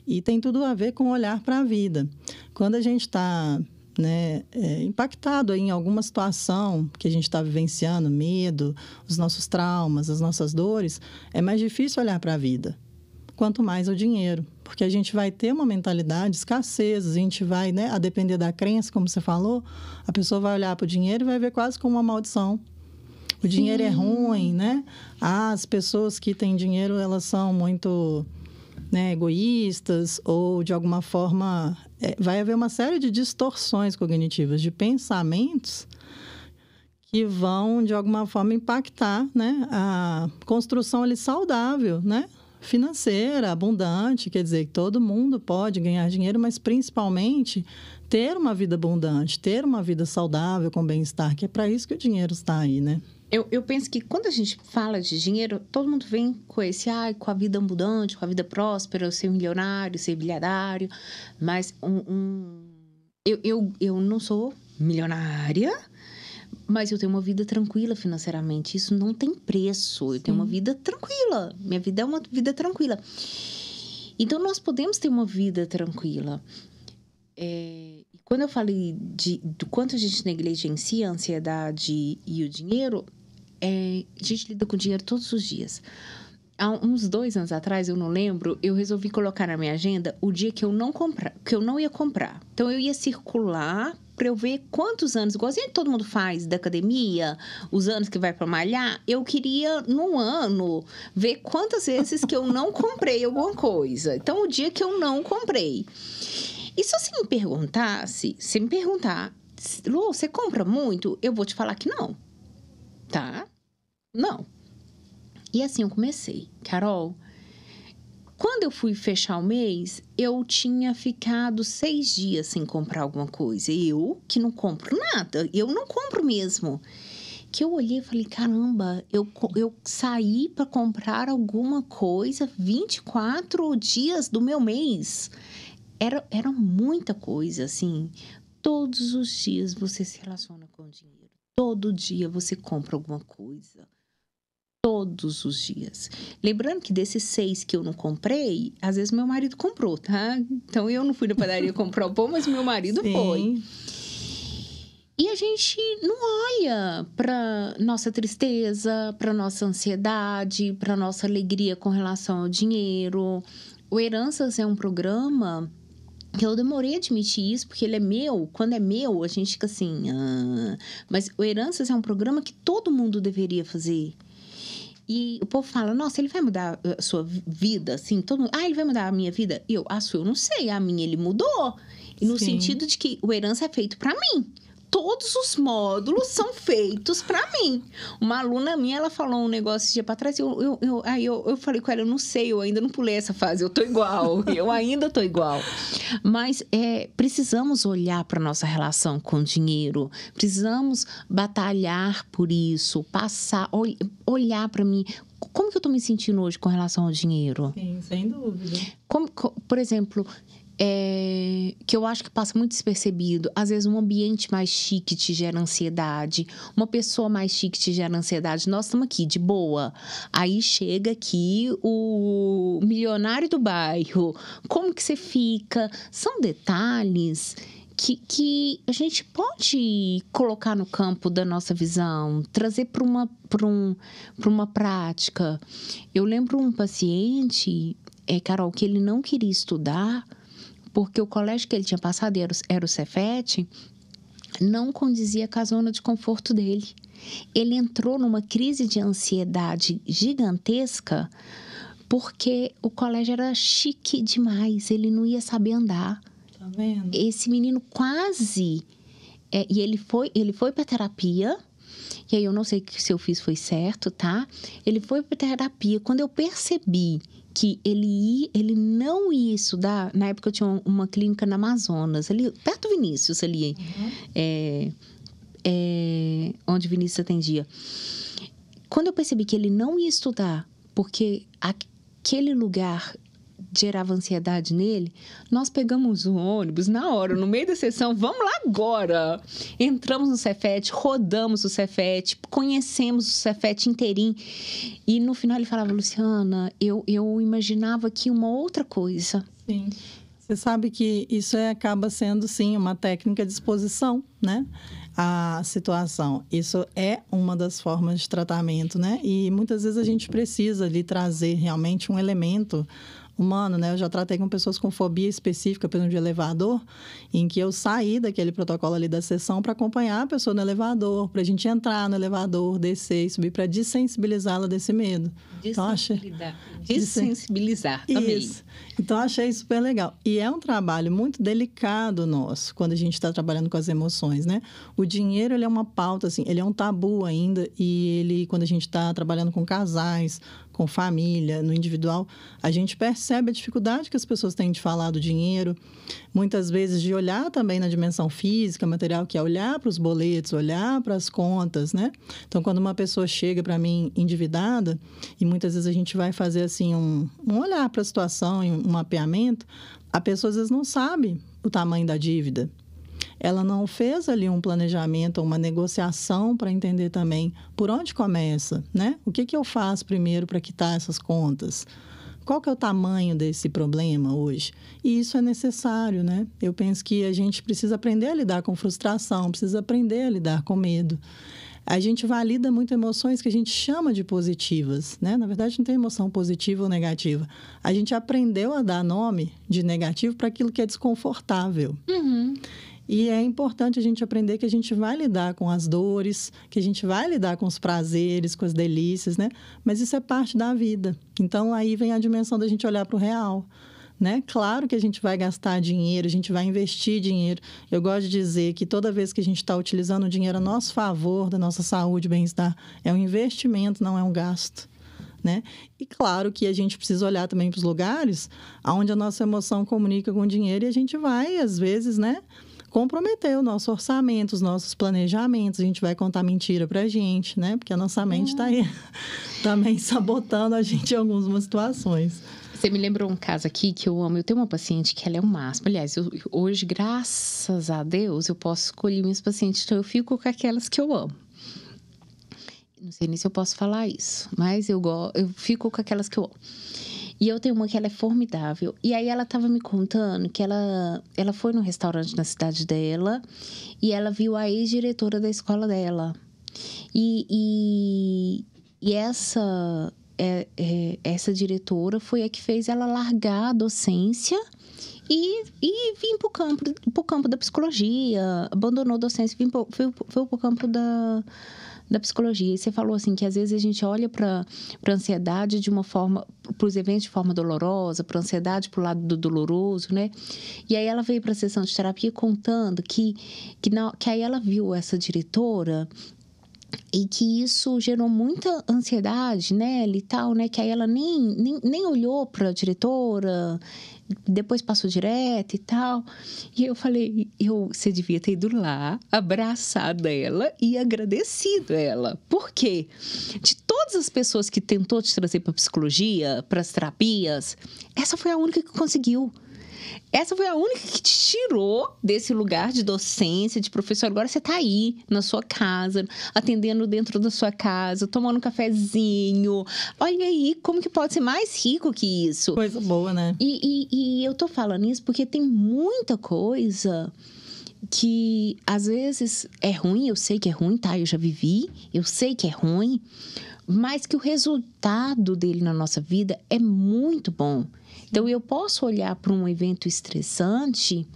E tem tudo a ver com olhar para a vida. Quando a gente está, né, impactado em alguma situação que a gente está vivenciando, medo, os nossos traumas, as nossas dores, é mais difícil olhar para a vida. Quanto mais o dinheiro. Porque a gente vai ter uma mentalidade de escassez, a gente vai, né, a depender da crença, como você falou, a pessoa vai olhar para o dinheiro e vai ver quase como uma maldição. O dinheiro é ruim, né? As pessoas que têm dinheiro, elas são muito, né, egoístas ou, de alguma forma, vai haver uma série de distorções cognitivas, de pensamentos que vão, de alguma forma, impactar, né, a construção ali saudável, né, financeira, abundante. Quer dizer, que todo mundo pode ganhar dinheiro, mas, principalmente, ter uma vida abundante, ter uma vida saudável, com bem-estar, que é para isso que o dinheiro está aí, né? Eu penso que quando a gente fala de dinheiro, todo mundo vem com com a vida abundante, com a vida próspera, ser milionário, ser bilionário. Mas eu não sou milionária, mas eu tenho uma vida tranquila financeiramente. Isso não tem preço. Eu tenho uma vida tranquila. Minha vida é uma vida tranquila. Então, nós podemos ter uma vida tranquila. Quando eu falei do quanto a gente negligencia a ansiedade e o dinheiro, a gente lida com dinheiro todos os dias. Há uns 2 anos atrás, eu não lembro, eu resolvi colocar na minha agenda o dia que eu não ia comprar. Então, eu ia circular para eu ver quantos anos, igualzinho que todo mundo faz da academia, os anos que vai para malhar, eu queria, no ano, ver quantas vezes que eu não comprei alguma coisa. Então, o dia que eu não comprei. E se você me perguntar, Lu, você compra muito? Eu vou te falar que não. Tá? Não. E assim eu comecei. Carol, quando eu fui fechar o mês, eu tinha ficado 6 dias sem comprar alguma coisa. Eu, que não compro nada, eu não compro mesmo. Que eu olhei e falei, caramba, eu saí para comprar alguma coisa 24 dias do meu mês. Era muita coisa, assim. Todos os dias você se relaciona com o dinheiro. Todo dia você compra alguma coisa. Todos os dias. Lembrando que desses 6 que eu não comprei, às vezes meu marido comprou, tá? Então, eu não fui na padaria comprar o pão, mas meu marido foi. E a gente não olha para nossa tristeza, para nossa ansiedade, para nossa alegria com relação ao dinheiro. O Heranças é um programa que eu demorei a admitir isso, porque ele é meu. Quando é meu, a gente fica assim... Mas o Heranças é um programa que todo mundo deveria fazer. E o povo fala, nossa, ele vai mudar a sua vida, assim, todo mundo, ele vai mudar a minha vida? E eu, a sua, eu não sei, a minha ele mudou. E no sentido de que o Herança é feito para mim. Todos os módulos são feitos para mim. Uma aluna minha, ela falou um negócio esse dia para trás, aí eu falei com ela, eu não sei, eu ainda não pulei essa fase, eu tô igual, eu ainda tô igual. Mas precisamos olhar para nossa relação com o dinheiro, precisamos batalhar por isso, olhar para mim. Como que eu tô me sentindo hoje com relação ao dinheiro? Sim, sem dúvida. Por exemplo... que eu acho que passa muito despercebido. Às vezes, um ambiente mais chique te gera ansiedade. Uma pessoa mais chique te gera ansiedade. Nós estamos aqui, de boa. Aí chega aqui o milionário do bairro. Como que você fica? São detalhes que a gente pode colocar no campo da nossa visão, trazer para uma prática. Eu lembro um paciente, Carol, que ele não queria estudar porque o colégio que ele tinha passado era o Cefet, não condizia com a zona de conforto dele. Ele entrou numa crise de ansiedade gigantesca porque o colégio era chique demais, ele não ia saber andar. Tá vendo? Esse menino quase... e ele foi para terapia, e aí eu não sei se eu fiz foi certo, tá? Ele foi para terapia. Quando eu percebi que ele não ia estudar, na época eu tinha uma clínica na Amazonas, ali perto do Vinícius, ali, onde o Vinícius atendia. Quando eu percebi que ele não ia estudar, porque aquele lugar gerava ansiedade nele, nós pegamos o ônibus na hora, no meio da sessão, vamos lá agora. Entramos no Cefet, rodamos o Cefet, conhecemos o Cefet inteirinho. E no final ele falava, Luciana, eu imaginava aqui uma outra coisa. Sim. Você sabe que isso acaba sendo, sim, uma técnica de exposição, né? A situação. Isso é uma das formas de tratamento, né? E muitas vezes a gente precisa ali trazer realmente um elemento humano, né? Eu já tratei com pessoas com fobia específica, por exemplo, de elevador, em que eu saí daquele protocolo ali da sessão para acompanhar a pessoa no elevador, para a gente entrar no elevador, descer e subir, para dessensibilizá-la desse medo. Dessensibilizar também. Isso. Então, achei super legal. E é um trabalho muito delicado nosso, quando a gente está trabalhando com as emoções, né? O dinheiro, ele é uma pauta, assim, ele é um tabu ainda, e ele, quando a gente está trabalhando com casais, com família, no individual, a gente percebe a dificuldade que as pessoas têm de falar do dinheiro, muitas vezes de olhar também na dimensão física, material, que é olhar para os boletos, olhar para as contas, né? Então, quando uma pessoa chega para mim endividada, e muitas vezes a gente vai fazer assim um olhar para a situação, um mapeamento, a pessoa às vezes não sabe o tamanho da dívida. Ela não fez ali um planejamento, uma negociação para entender também por onde começa, né? O que eu faço primeiro para quitar essas contas? Qual que é o tamanho desse problema hoje? E isso é necessário, né? Eu penso que a gente precisa aprender a lidar com frustração, precisa aprender a lidar com medo. A gente valida muito emoções que a gente chama de positivas, né? Na verdade, não tem emoção positiva ou negativa. A gente aprendeu a dar nome de negativo para aquilo que é desconfortável. Uhum. E é importante a gente aprender que a gente vai lidar com as dores, que a gente vai lidar com os prazeres, com as delícias, né? Mas isso é parte da vida. Então, aí vem a dimensão da gente olhar para o real, né? Claro que a gente vai gastar dinheiro, a gente vai investir dinheiro. Eu gosto de dizer que toda vez que a gente está utilizando o dinheiro a nosso favor, da nossa saúde e bem-estar, é um investimento, não é um gasto. Né? E claro que a gente precisa olhar também para os lugares onde a nossa emoção comunica com o dinheiro e a gente vai, às vezes, né, comprometer o nosso orçamento, os nossos planejamentos. A gente vai contar mentira para a gente, né? Porque a nossa mente está aí também sabotando a gente em algumas situações. Você me lembrou um caso aqui que eu amo. Eu tenho uma paciente que ela é o máximo. Aliás, hoje, graças a Deus, eu posso escolher minhas pacientes. Então, eu fico com aquelas que eu amo. Não sei nem se eu posso falar isso, mas eu fico com aquelas que eu amo. E eu tenho uma que ela é formidável. E aí ela estava me contando que ela foi num restaurante na cidade dela e ela viu a ex-diretora da escola dela. E essa diretora foi a que fez ela largar a docência e vir pro campo da psicologia. Abandonou a docência e foi pro campo da psicologia. E você falou assim que às vezes a gente olha para a ansiedade de uma forma, para os eventos de forma dolorosa, para a ansiedade pro lado do doloroso, né? E aí ela veio para a sessão de terapia contando que aí ela viu essa diretora e que isso gerou muita ansiedade nela e tal, né? Que aí ela nem olhou para a diretora, depois passou direto e tal. E eu falei, você devia ter ido lá, abraçado ela e agradecido ela. Por quê? De todas as pessoas que tentou te trazer para a psicologia, para as terapias, essa foi a única que conseguiu. Essa foi a única que te tirou desse lugar de docência, de professor. Agora você tá aí, na sua casa, atendendo dentro da sua casa, tomando um cafezinho. Olha aí, como que pode ser mais rico que isso? Coisa boa, né? E eu tô falando isso porque tem muita coisa que, às vezes, é ruim. Eu sei que é ruim, tá? Eu já vivi. Eu sei que é ruim. Mas que o resultado dele na nossa vida é muito bom. Então, eu posso olhar para um evento estressante,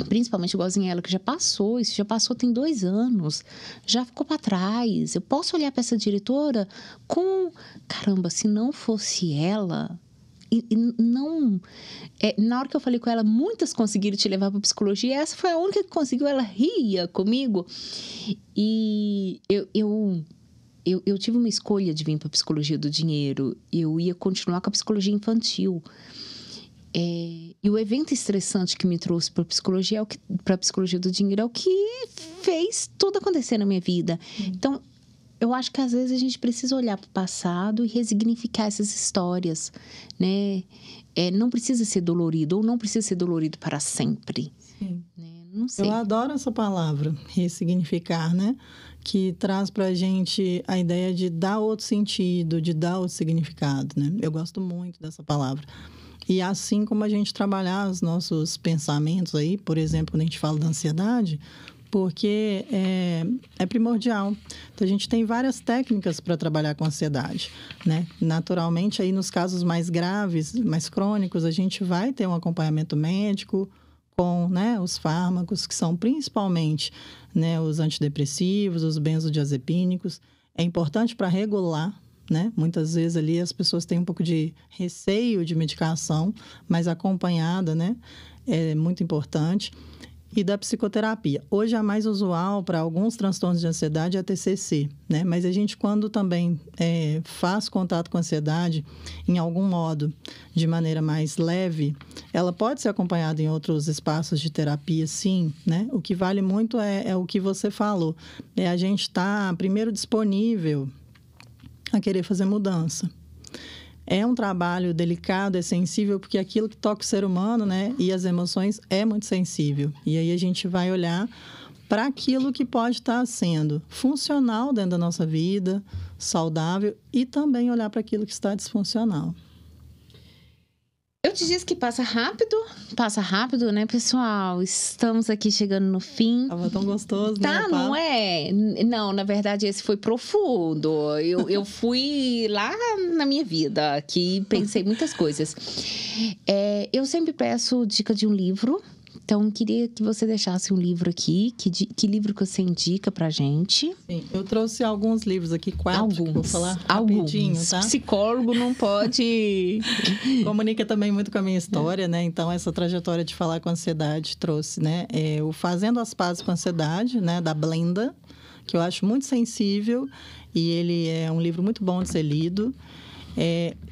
principalmente igualzinho ela, que já passou, isso já passou tem 2 anos, já ficou para trás. Eu posso olhar para essa diretora com, caramba, se não fosse ela... na hora que eu falei com ela, muitas conseguiram te levar para psicologia, essa foi a única que conseguiu, ela ria comigo. E eu tive uma escolha de vir para a psicologia do dinheiro. Eu ia continuar com a psicologia infantil. E o evento estressante que me trouxe para a psicologia do dinheiro é o que fez tudo acontecer na minha vida. Então, eu acho que às vezes a gente precisa olhar para o passado e resignificar essas histórias, né? Não precisa ser dolorido, ou não precisa ser dolorido para sempre. Sim. Né? Não sei. Eu adoro essa palavra, ressignificar, né? Que traz pra gente a ideia de dar outro sentido, de dar outro significado, né? Eu gosto muito dessa palavra. E assim como a gente trabalhar os nossos pensamentos aí, por exemplo, quando a gente fala da ansiedade, porque é primordial. Então, a gente tem várias técnicas para trabalhar com ansiedade, né? Naturalmente, aí nos casos mais graves, mais crônicos, a gente vai ter um acompanhamento médico com, né, os fármacos, que são principalmente, né, os antidepressivos, os benzodiazepínicos. É importante para regular, né? Muitas vezes ali as pessoas têm um pouco de receio de medicação, mas acompanhada, né, é muito importante. E da psicoterapia. Hoje, a mais usual para alguns transtornos de ansiedade é a TCC, né? Mas a gente, quando também faz contato com a ansiedade, em algum modo, de maneira mais leve, ela pode ser acompanhada em outros espaços de terapia, sim, né? O que vale muito é o que você falou. A gente estar, primeiro, disponível a querer fazer mudança. É um trabalho delicado, é sensível, porque aquilo que toca o ser humano, né, e as emoções é muito sensível. E aí a gente vai olhar para aquilo que pode estar sendo funcional dentro da nossa vida, saudável, e também olhar para aquilo que está disfuncional. Eu te disse que passa rápido, né, pessoal? Estamos aqui chegando no fim. Tava tão gostoso, tá, né? Não é? Não, na verdade, esse foi profundo. Eu fui lá na minha vida, que pensei muitas coisas. Eu sempre peço dica de um livro. Então, queria que você deixasse um livro aqui. Que livro que você indica pra gente? Sim, eu trouxe alguns livros aqui, 4, que vou falar rapidinho, tá? Psicólogo não pode... Comunica também muito com a minha história, né? Então, essa trajetória de falar com ansiedade trouxe, né? O Fazendo as Pazes com a Ansiedade, né? Da Blenda, que eu acho muito sensível. E ele é um livro muito bom de ser lido.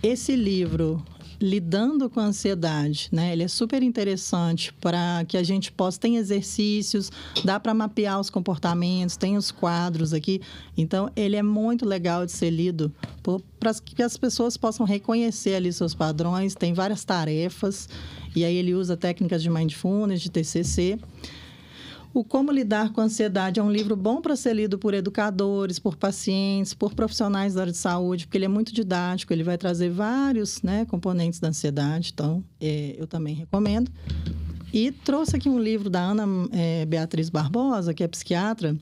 Esse livro... Lidando com a Ansiedade, né? Ele é super interessante para que a gente possa... Tem exercícios, dá para mapear os comportamentos, tem os quadros aqui. Então, ele é muito legal de ser lido para que as pessoas possam reconhecer ali seus padrões. Tem várias tarefas, e aí ele usa técnicas de mindfulness, de TCC. O Como Lidar com a Ansiedade é um livro bom para ser lido por educadores, por pacientes, por profissionais da área de saúde, porque ele é muito didático, ele vai trazer vários, né, componentes da ansiedade, então eu também recomendo. E trouxe aqui um livro da Ana Beatriz Barbosa, que é psiquiatra,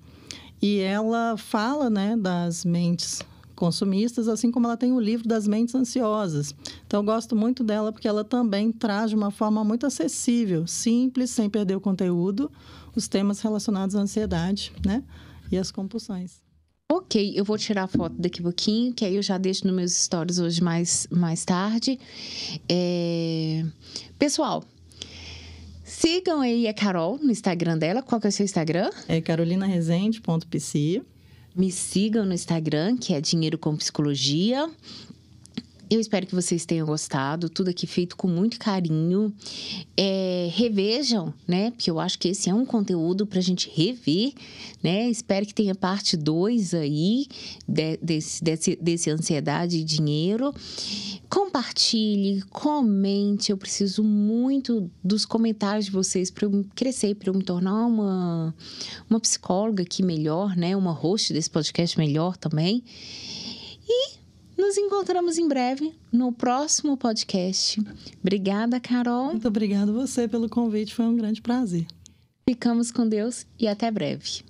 e ela fala, né, das mentes consumistas, assim como ela tem o livro das mentes ansiosas. Então, eu gosto muito dela porque ela também traz de uma forma muito acessível, simples, sem perder o conteúdo, os temas relacionados à ansiedade, né? E às compulsões. Ok, eu vou tirar a foto daqui a pouquinho, que aí eu já deixo nos meus stories hoje mais tarde. Pessoal, sigam aí a Carol no Instagram dela. Qual que é o seu Instagram? É carolinaresende.psi. Me sigam no Instagram, que é Dinheiro com Psicologia. Eu espero que vocês tenham gostado. Tudo aqui feito com muito carinho. Revejam, né? Porque eu acho que esse é um conteúdo para a gente rever, né? Espero que tenha parte 2 aí desse ansiedade e dinheiro. Compartilhe, comente. Eu preciso muito dos comentários de vocês para eu crescer, para eu me tornar uma psicóloga aqui melhor, né? Uma host desse podcast melhor também. E nos encontramos em breve no próximo podcast. Obrigada, Carol. Muito obrigada a você pelo convite, foi um grande prazer. Ficamos com Deus e até breve.